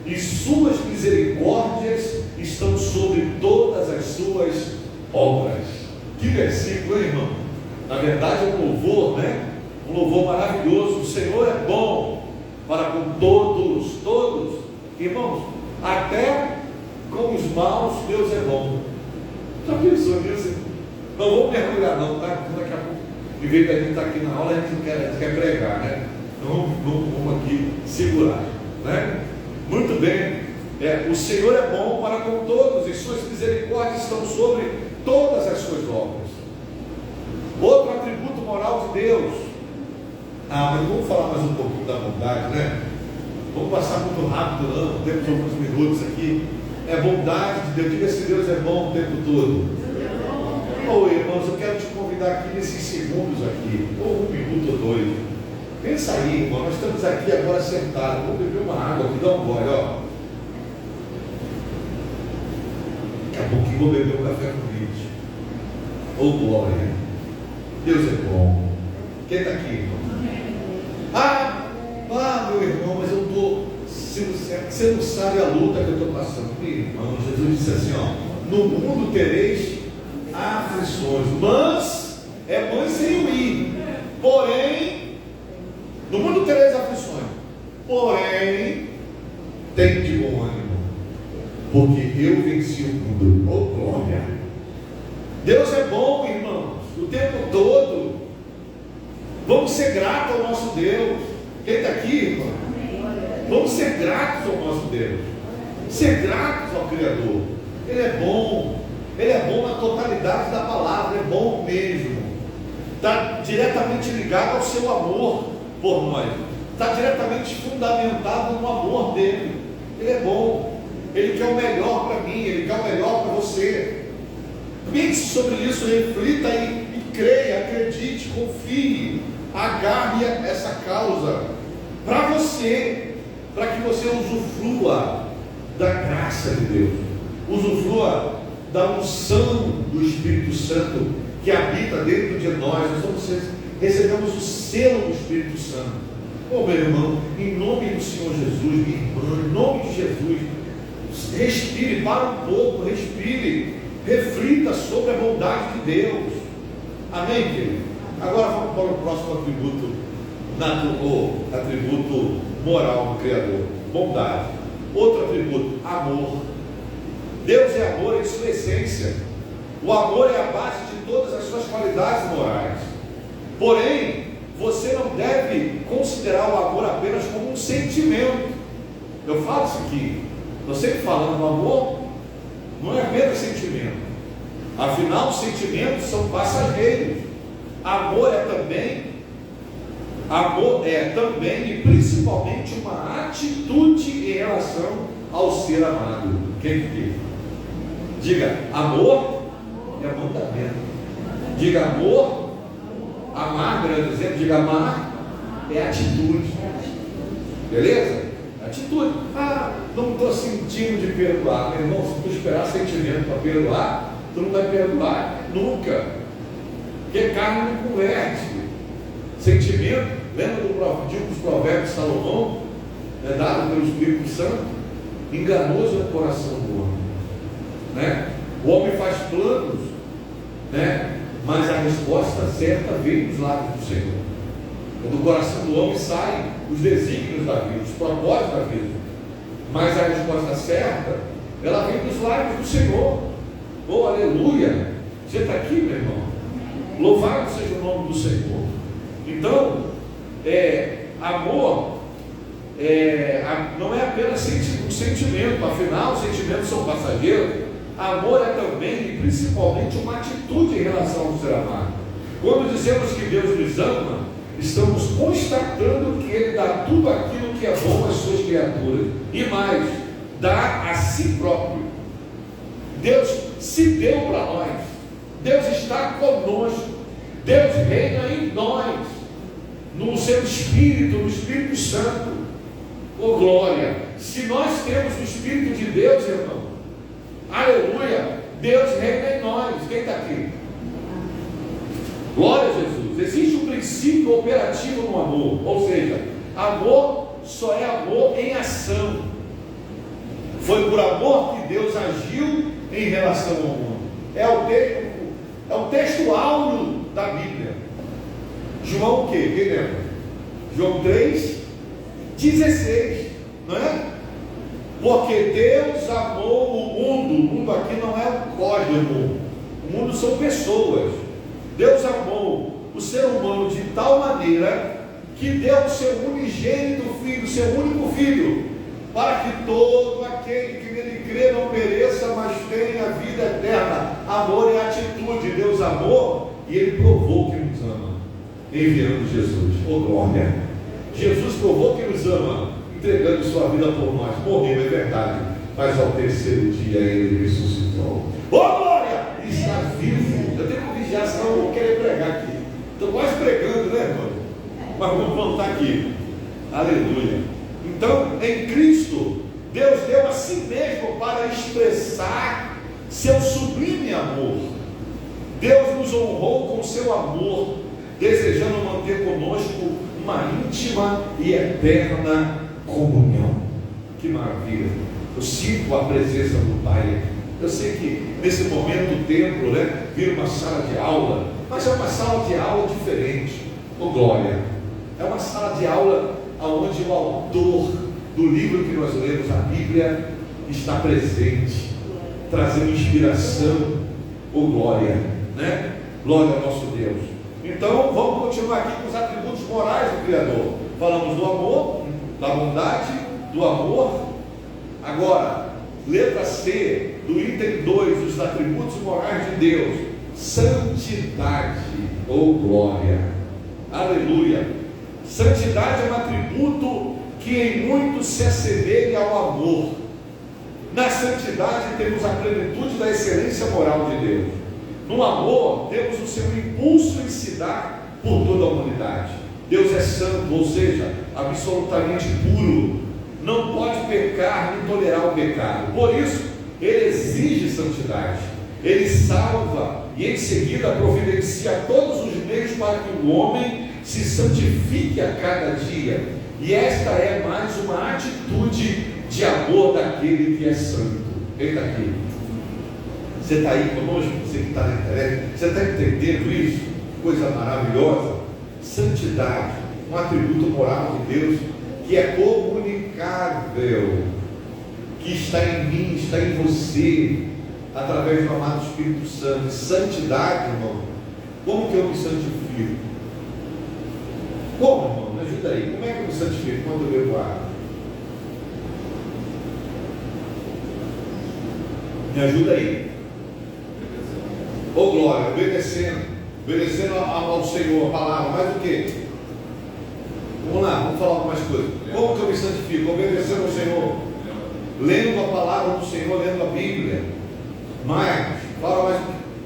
e suas misericórdias estão sobre todas as suas obras. Que versículo, hein, irmão? Na verdade é um louvor, né? Um louvor maravilhoso. O Senhor é bom para com todos, todos. Irmãos, até com os maus Deus é bom. Já pensou nisso? Não vamos mergulhar não, tá? Daqui a pouco, em vez de a gente estar aqui na aula, a gente quer pregar, né? Então vamos aqui segurar, né? Muito bem. O Senhor é bom para com todos, e suas misericórdias estão sobre todas as suas obras. moral de Deus. Mas vamos falar mais um pouquinho da bondade, né? Vamos passar muito rápido, não, temos alguns minutos aqui. É bondade de Deus. Diga se Deus é bom o tempo todo. Irmãos, eu quero te convidar aqui nesses segundos aqui, ou 1 minuto ou 2. Pensa aí, irmão, nós estamos aqui agora sentados. Vamos beber uma água aqui, dá um gole, ó. Daqui a pouquinho vou beber um café com leite. Glória. Deus é bom. Quem está aqui, irmão? Meu irmão, mas eu estou. Você não sabe a luta que eu estou passando. Meu irmão, Jesus disse assim, ó: no mundo tereis aflições, mas é mansinho ir. Porém, no mundo tereis aflições, porém, tem de bom ânimo, porque eu venci o mundo. Glória! Deus é bom, irmãos, o tempo todo. Vamos ser gratos ao nosso Deus. Quem está aqui, irmão? Vamos ser gratos ao nosso Deus, ser gratos ao Criador. Ele é bom. Ele é bom na totalidade da palavra, é bom mesmo. Está diretamente ligado ao seu amor por nós. Está diretamente fundamentado no amor dele. Ele é bom. Ele quer o melhor para mim, ele quer o melhor para você. Pense sobre isso, reflita e creia, acredite, confie. Agarre essa causa para você, para que você usufrua da graça de Deus, usufrua da unção do Espírito Santo que habita dentro de nós. Nós recebemos o selo do Espírito Santo. Meu irmão, em nome do Senhor Jesus, minha irmã, em nome de Jesus, respire, para um pouco, respire, reflita sobre a bondade de Deus. Amém, querido? Agora vamos para o próximo atributo moral do Criador: bondade. Outro atributo: amor. Deus é amor em sua essência. O amor é a base de todas as suas qualidades morais. Porém, você não deve considerar o amor apenas como um sentimento. Eu falo isso aqui, estou sempre falando, o amor não é apenas sentimento. Afinal, os sentimentos são passageiros. Amor é também e principalmente uma atitude em relação ao ser amado. Quem diz? Diga: amor é mandamento. Diga: amor, amar, grande exemplo. Diga: amar é atitude. Beleza? Atitude. Não estou sentindo de perdoar. Meu irmão, se tu esperar sentimento para perdoar, tu não vai perdoar nunca. Porque carne não converte. Sentimento, lembra dos provérbios de Salomão, dado pelo Espírito Santo? Enganoso é o coração do homem, né? O homem faz planos, né? Mas a resposta certa vem dos lábios do Senhor. Do coração do homem saem os desígnios da vida, os propósitos da vida, mas a resposta certa, ela vem dos lábios do Senhor. Aleluia! Você está aqui, meu irmão? Louvado seja o nome do Senhor. Então, amor não é apenas um sentimento. Afinal, os sentimentos são passageiros. Amor é também e principalmente uma atitude em relação ao ser amado. Quando dizemos que Deus nos ama, estamos constatando que Ele dá tudo aquilo que é bom às suas criaturas, e mais, dá a si próprio. Deus se deu para nós. Deus está conosco. Deus reina em nós, no seu Espírito, no Espírito Santo. Glória! Se nós temos o Espírito de Deus, irmão, aleluia, Deus reina em nós. Quem está aqui? Glória a Jesus. Existe um princípio operativo no amor, ou seja, amor só é amor em ação. Foi por amor que Deus agiu em relação ao mundo. É o texto áureo da Bíblia. João o quê? Quem lembra? João 3,16, não é? Porque Deus amou o mundo. O mundo aqui não é um código. O mundo são pessoas. Deus amou o ser humano de tal maneira que deu o seu unigênito filho, seu único filho, para que todo aquele que nele crê não pereça, mas tenha vida eterna. Amor é atitude. Deus amou e Ele provou que nos ama. enviando Jesus. Oh glória! Jesus provou que nos ama, entregando sua vida por nós. Morreu, é verdade, mas ao terceiro dia ele ressuscitou. Oh glória! Ele está vivo. Eu tenho que vigiar, senão eu vou querer pregar aqui. Estou quase pregando, né, irmão? Mas vamos voltar aqui. Aleluia. Então, em Cristo, Deus deu a si mesmo para expressar seu sublime amor. Deus nos honrou com seu amor, desejando manter conosco uma íntima e eterna comunhão. Que maravilha! Eu sinto a presença do Pai. Eu sei que nesse momento o templo, né, vira uma sala de aula, mas é uma sala de aula diferente. Oh glória! É uma sala de aula onde o autor do livro que nós lemos, a Bíblia, está presente, trazendo inspiração. Oh glória, né? Glória ao nosso Deus. Então vamos continuar aqui com os atributos morais do Criador. Falamos do amor, da bondade, do amor. Agora, letra C do item 2, os atributos morais de Deus: santidade. Oh glória, aleluia. Santidade é um atributo que em muito se assemelha ao amor. Na santidade temos a plenitude da excelência moral de Deus. No amor temos o seu impulso em se dar por toda a humanidade. Deus é santo, ou seja, absolutamente puro, não pode pecar nem tolerar o pecado. Por isso ele exige santidade. Ele salva e em seguida providencia todos os meios para que o homem se santifique a cada dia. E esta é mais uma atitude de amor daquele que é santo. Ele está aqui. Você está aí conosco? Você que está na internet, você está entendendo isso? Coisa maravilhosa. Santidade, um atributo moral de Deus que é comunicável, que está em mim, está em você, através do amado Espírito Santo. Santidade, irmão, como que eu me santifico? Como, irmão? Me ajuda aí. Como é que eu me santifico quando eu bebo água? Me ajuda aí. Ô glória, obedecendo ao Senhor, a palavra. Mais o quê? Vamos lá, vamos falar algumas coisas. Como que eu me santifico? Obedecendo ao Senhor, lendo a palavra do Senhor, lendo a Bíblia. Mais, fala mais.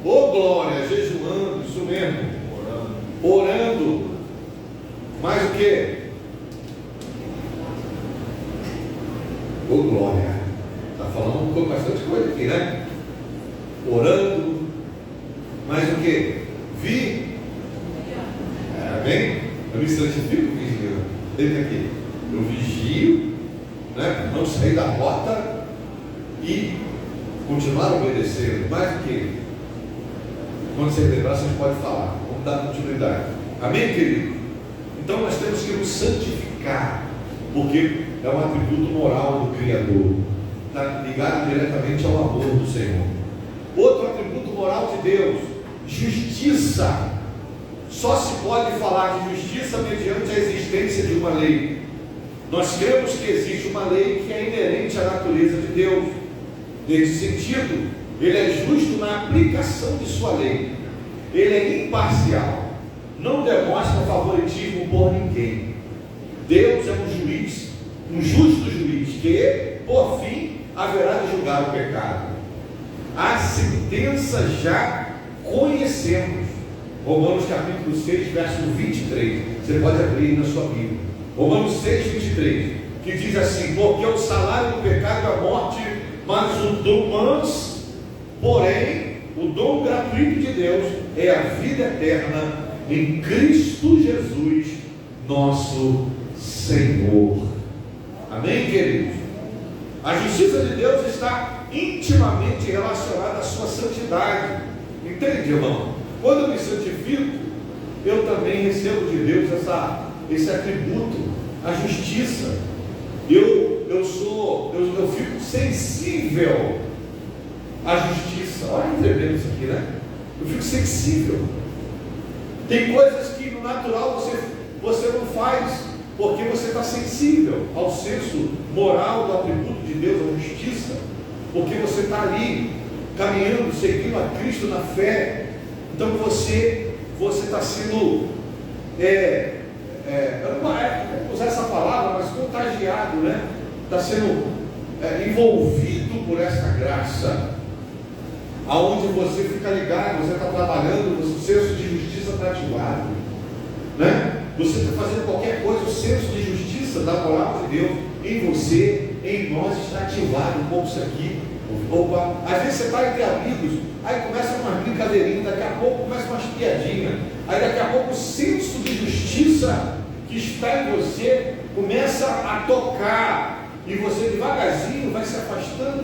Ô glória, jejuando, isso mesmo. Orando. Mais o que? Ô glória. Está falando com bastante coisa aqui, né? Orando. Mais o que? Amém? Eu me santifico vigiando. Deita aqui. Eu vigio, né? Não sair da rota e continuar obedecendo. Mais o que? Quando você lembrar, você pode falar. Vamos dar continuidade. Amém, querido? Então nós temos que nos santificar, porque é um atributo moral do Criador, está ligado diretamente ao amor do Senhor. Outro atributo moral de Deus: justiça. Só se pode falar de justiça mediante a existência de uma lei. Nós cremos que existe uma lei que é inerente à natureza de Deus. Nesse sentido, ele é justo na aplicação de sua lei. Ele é imparcial, não demonstra favoritismo por ninguém. Deus é um juiz, um justo juiz, que, por fim, haverá de julgar o pecado. A sentença já conhecemos. Romanos capítulo 6, verso 23. Você pode abrir na sua Bíblia. Romanos 6, 23, que diz assim: porque o salário do pecado é a morte, mas porém, o dom gratuito de Deus é a vida eterna em Cristo Jesus, nosso Senhor. Amém, queridos? A justiça de Deus está intimamente relacionada à sua santidade. Entende, irmão? Quando eu me santifico, eu também recebo de Deus esse atributo, a justiça. Eu fico sensível à justiça. Olha, entendendo isso aqui, né? Eu fico sensível. Tem coisas que no natural você não faz, porque você está sensível ao senso moral do atributo de Deus, a justiça, porque você está ali caminhando, seguindo a Cristo na fé. Então você está sendo eu não vou usar essa palavra, mas contagiado, né? Está sendo envolvido por essa graça, aonde você fica ligado, você está trabalhando, o senso de justiça está ativado, né? Você está fazendo qualquer coisa, o senso de justiça da palavra de Deus em você, em nós, está ativado. Como isso aqui, opa, às vezes você está entre amigos, aí começa umas brincadeirinhas, daqui a pouco começa umas piadinhas, aí daqui a pouco o senso de justiça que está em você começa a tocar, e você devagarzinho vai se afastando,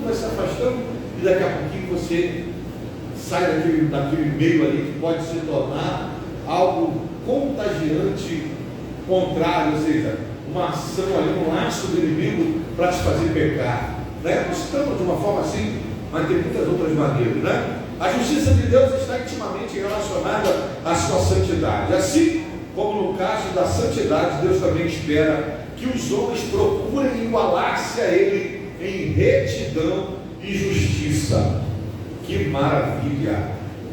e daqui a pouquinho você sai daquele meio ali que pode se tornar algo contagiante, contrário, ou seja, uma ação ali, um laço do inimigo para te fazer pecar, né? Nós estamos de uma forma assim, mas tem muitas outras maneiras, né? A justiça de Deus está intimamente relacionada à sua santidade, assim como no caso da santidade, Deus também espera que os homens procurem igualar-se a Ele em retidão e justiça. Que maravilha!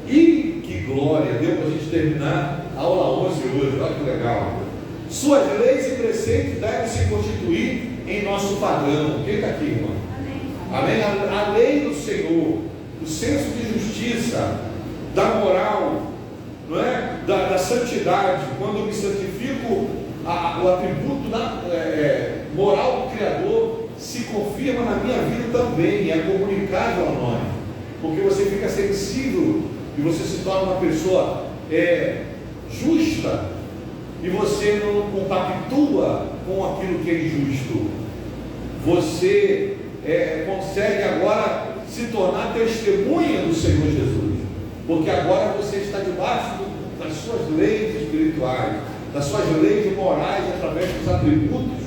E que glória! Deu para a gente terminar a aula 11 hoje, olha que legal! Suas leis e preceitos devem se constituir em nosso padrão. Quem está aqui, irmão? Amém? A lei do Senhor, o senso de justiça, da moral, não é? Da santidade. Quando eu me santifico, o atributo da moral do Criador se confirma na minha vida também, é comunicável a nós, porque você fica sensível e você se torna uma pessoa justa, e você não compactua com aquilo que é injusto. Você consegue agora se tornar testemunha do Senhor Jesus, porque agora você está debaixo das suas leis espirituais, das suas leis morais, através dos atributos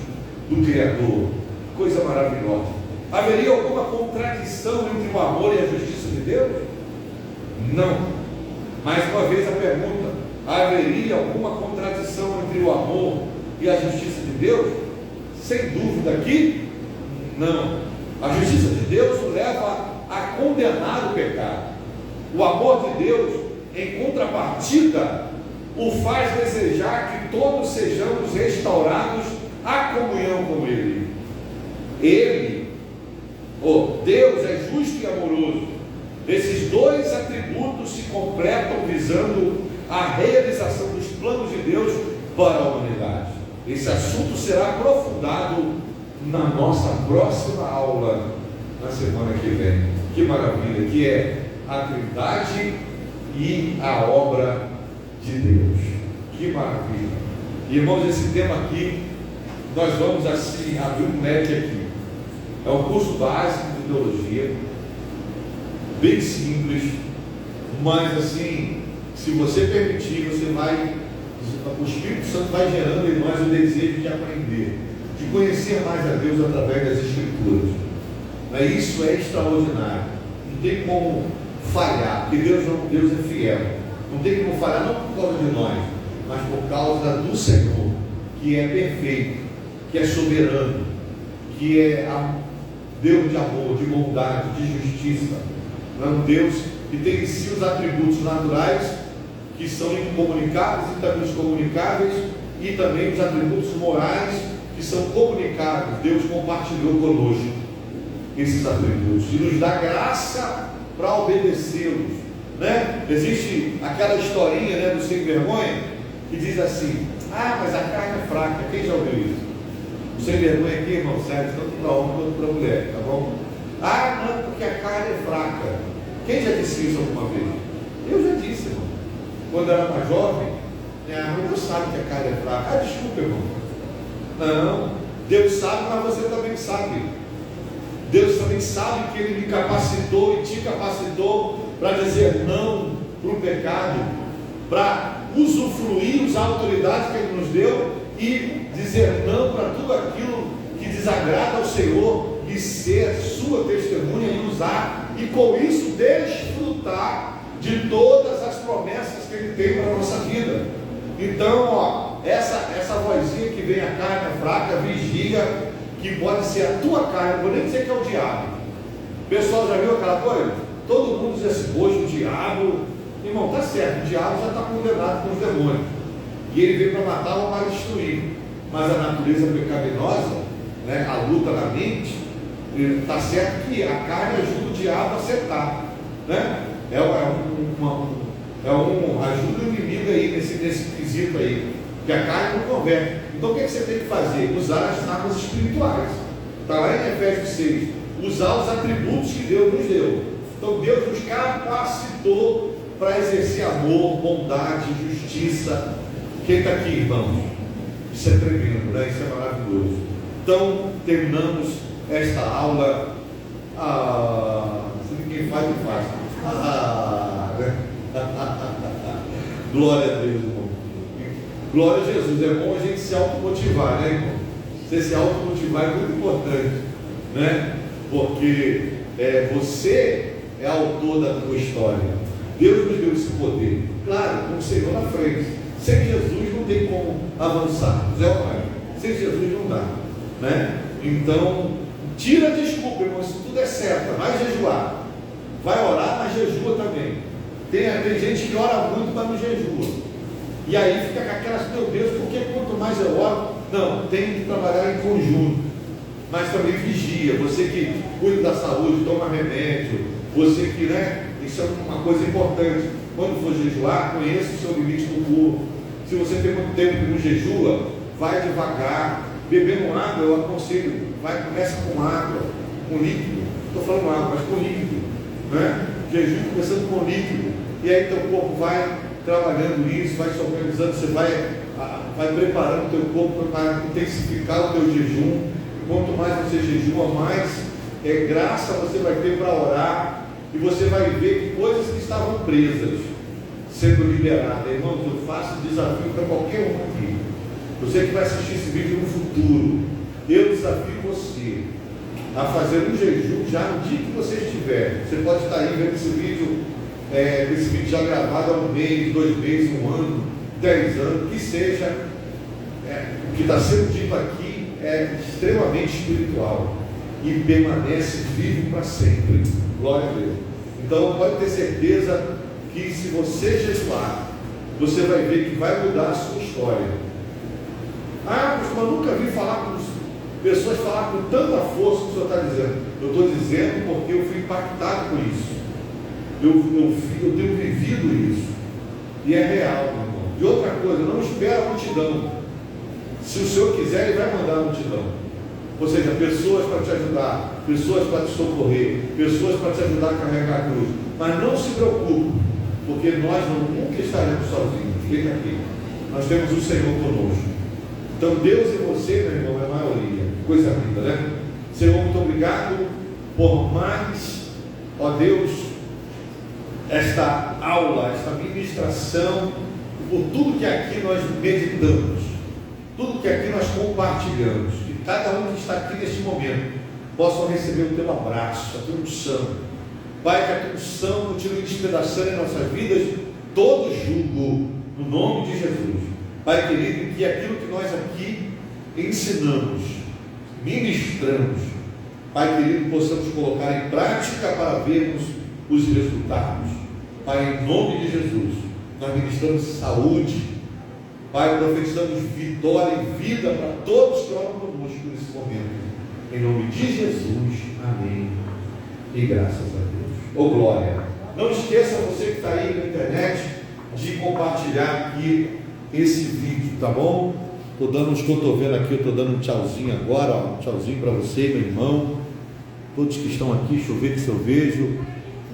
do Criador. Coisa maravilhosa. Haveria alguma contradição entre o amor e a justiça de Deus? Não. Mais uma vez a pergunta: haveria alguma contradição entre o amor e a justiça de Deus? Sem dúvida aqui, não. A justiça de Deus o leva a condenar o pecado. O amor de Deus, em contrapartida, o faz desejar que todos sejamos restaurados à comunhão com Ele. Deus é justo e amoroso. Esses dois atributos se completam visando a realização dos planos de Deus para a humanidade. Esse assunto será aprofundado na nossa próxima aula, na semana que vem. Que maravilha, que é a Trindade e a obra de Deus. Que maravilha. Irmãos, esse tema aqui, nós vamos assim abrir um leque aqui. É um curso básico de teologia, bem simples, mas assim, se você permitir, o Espírito Santo vai gerando em nós o desejo de aprender, de conhecer mais a Deus através das Escrituras. Isso é extraordinário. Não tem como falhar, porque Deus é fiel. Não tem como falhar, não por causa de nós, mas por causa do Senhor, que é perfeito, que é soberano, que é Deus de amor, de bondade, de justiça. É um Deus que tem em si os atributos naturais, que são incomunicáveis e também os comunicáveis, e também os atributos morais, que são comunicáveis. Deus compartilhou conosco esses atributos e nos dá graça para obedecê-los, né? Existe aquela historinha, né, do sem vergonha, que diz assim: mas a carne é fraca. Quem já ouviu isso? O sem vergonha aqui, irmão, serve tanto para homem quanto para mulher, tá bom? Não, porque a carne é fraca. Quem já disse isso alguma vez? Eu já disse, irmão. Quando eu era mais jovem, Deus sabe que a carne é fraca. Desculpa, irmão. Não, Deus sabe, mas você também sabe. Deus também sabe que Ele me capacitou e te capacitou para dizer não para o pecado, para usufruir a autoridade que Ele nos deu e dizer não para tudo aquilo que desagrada ao Senhor e ser sua testemunha e usar, e com isso desfrutar de todas as promessas que Ele tem para a nossa vida. Então, essa vozinha que vem, a carne fraca, vigia, que pode ser a tua carne, não vou nem dizer que é o diabo. O pessoal já viu aquela coisa? Todo mundo diz assim: hoje o diabo, irmão, está certo, o diabo já está condenado com os demônios. e ele veio para matar ou para destruir. Mas a natureza pecaminosa, né, a luta na mente, está certo que a carne ajuda o diabo a acertar, né? Ajuda o inimigo aí nesse quesito aí, que a carne não converte. Então o que você tem que fazer? Usar as armas espirituais. Está lá em Efésios 6. Usar os atributos que Deus nos deu. Então Deus nos capacitou para exercer amor, bondade, justiça. Quem está aqui, irmãos? Isso é tremendo, né? Isso é maravilhoso. Então terminamos esta aula. Se ninguém faz, não faz. Né? Glória a Deus, irmão. Glória a Jesus. É bom a gente se automotivar, né, irmão? Você se automotivar é muito importante, né? Porque você é autor da tua história. Deus nos deu esse poder, claro, com o Senhor na frente. Sem Jesus não tem como avançar. Zé Pai, sem Jesus não dá, né? Então, tira a desculpa, irmão. Se tudo é certo, vai jejuar, vai orar, mas jejua também. Tem gente que ora muito, mas não jejua. E aí fica com aquelas, meu Deus, porque quanto mais eu oro, não, tem que trabalhar em conjunto, mas também vigia. Você que cuida da saúde, toma remédio, você que, né, isso é uma coisa importante. Quando for jejuar, conheça o seu limite do corpo. Se você tem muito tempo que não jejua, vai devagar. Bebendo água, eu aconselho, começa com água, com líquido. Estou falando água, mas com líquido, né? Jejum começando com líquido. E aí teu corpo vai trabalhando isso, vai se organizando, você vai preparando o teu corpo para intensificar o teu jejum. Quanto mais você jejua, mais graça você vai ter para orar, e você vai ver que coisas que estavam presas sendo liberadas. Irmãos, eu faço desafio para qualquer um aqui, você que vai assistir esse vídeo no futuro, eu desafio você a fazer um jejum já no dia que você estiver. Você pode estar aí vendo esse vídeo já gravado há 1 mês, 2 meses, 1 ano, 10 anos, que seja. O que está sendo dito aqui é extremamente espiritual e permanece vivo para sempre. Glória a Deus. Então pode ter certeza que se você jejuar, você vai ver que vai mudar a sua história. Mas eu nunca vi pessoas falar com tanta força o que o senhor está dizendo. Eu estou dizendo porque eu fui impactado por isso. Eu tenho vivido isso. E é real, meu irmão. E outra coisa, não espera a multidão. Se o Senhor quiser, Ele vai mandar a multidão. Ou seja, pessoas para te ajudar, pessoas para te socorrer, pessoas para te ajudar a carregar a cruz. Mas não se preocupe, porque nós nunca estaremos sozinhos. Fica aqui. Nós temos o Senhor conosco. Então Deus e você, meu irmão, é a maioria. Coisa linda, né? Senhor, muito obrigado por mais, ó Deus, esta aula, esta ministração, por tudo que aqui nós meditamos, tudo que aqui nós compartilhamos, que cada um que está aqui neste momento possa receber o teu abraço, a tua unção. Pai, que a tua unção continue despedaçando em nossas vidas todo jugo, no nome de Jesus. Pai querido, que aquilo que nós aqui ensinamos, ministramos, Pai querido, possamos colocar em prática para vermos os resultados. Pai, em nome de Jesus, nós ministramos saúde, Pai, profetizamos vitória e vida para todos que oram conosco nesse momento. Em nome de Jesus, amém. E graças a Deus. Ô glória! Não esqueça, você que está aí na internet, de compartilhar aqui esse vídeo, tá bom? Estou vendo aqui, eu estou dando um tchauzinho agora, ó, um tchauzinho para você, meu irmão, todos que estão aqui, deixa eu ver se eu vejo,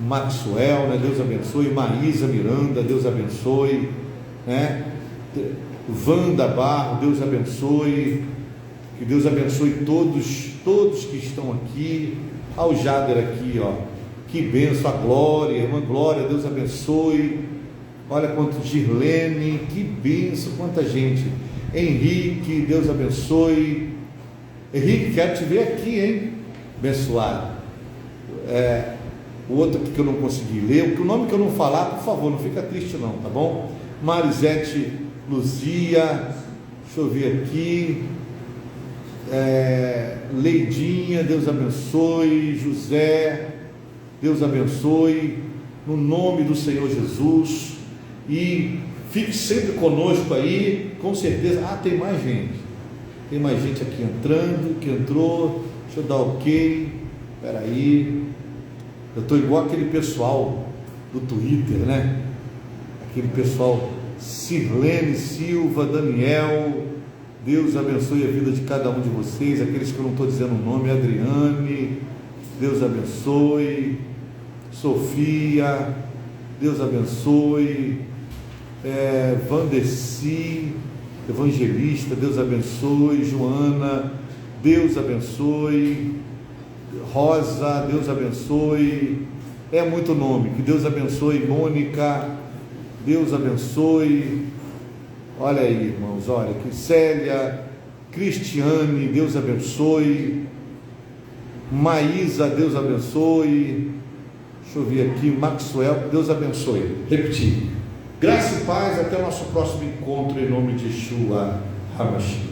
Maxwell, né? Deus abençoe, Maísa Miranda, Deus abençoe, né? Wanda Barro, Deus abençoe, que Deus abençoe todos que estão aqui, ao Jader aqui, ó, que benção, a Glória, irmã Glória, Deus abençoe. Olha quanto Girlene, que bênção, quanta gente. Henrique, Deus abençoe. Henrique, quero te ver aqui, hein? Abençoado. O outro aqui que eu não consegui ler, o nome que eu não falar, por favor, não fica triste não, tá bom? Marisete Luzia, deixa eu ver aqui. Leidinha, Deus abençoe. José, Deus abençoe. No nome do Senhor Jesus. E fique sempre conosco aí, com certeza. Tem mais gente. Tem mais gente aqui entrando, que entrou. Deixa eu dar ok. Espera aí. Eu estou igual aquele pessoal do Twitter, né? Aquele pessoal, Sirlene Silva, Daniel, Deus abençoe a vida de cada um de vocês. Aqueles que eu não estou dizendo o nome, Adriane, Deus abençoe. Sofia, Deus abençoe. Vandeci, evangelista, Deus abençoe. Joana, Deus abençoe. Rosa, Deus abençoe. É muito nome, que Deus abençoe. Mônica, Deus abençoe. Olha aí, irmãos, olha aqui. Célia, Cristiane, Deus abençoe. Maísa, Deus abençoe. Deixa eu ver aqui. Maxwell, Deus abençoe. Repetir. Graça e paz, até o nosso próximo encontro, em nome de Yeshua HaMashiach.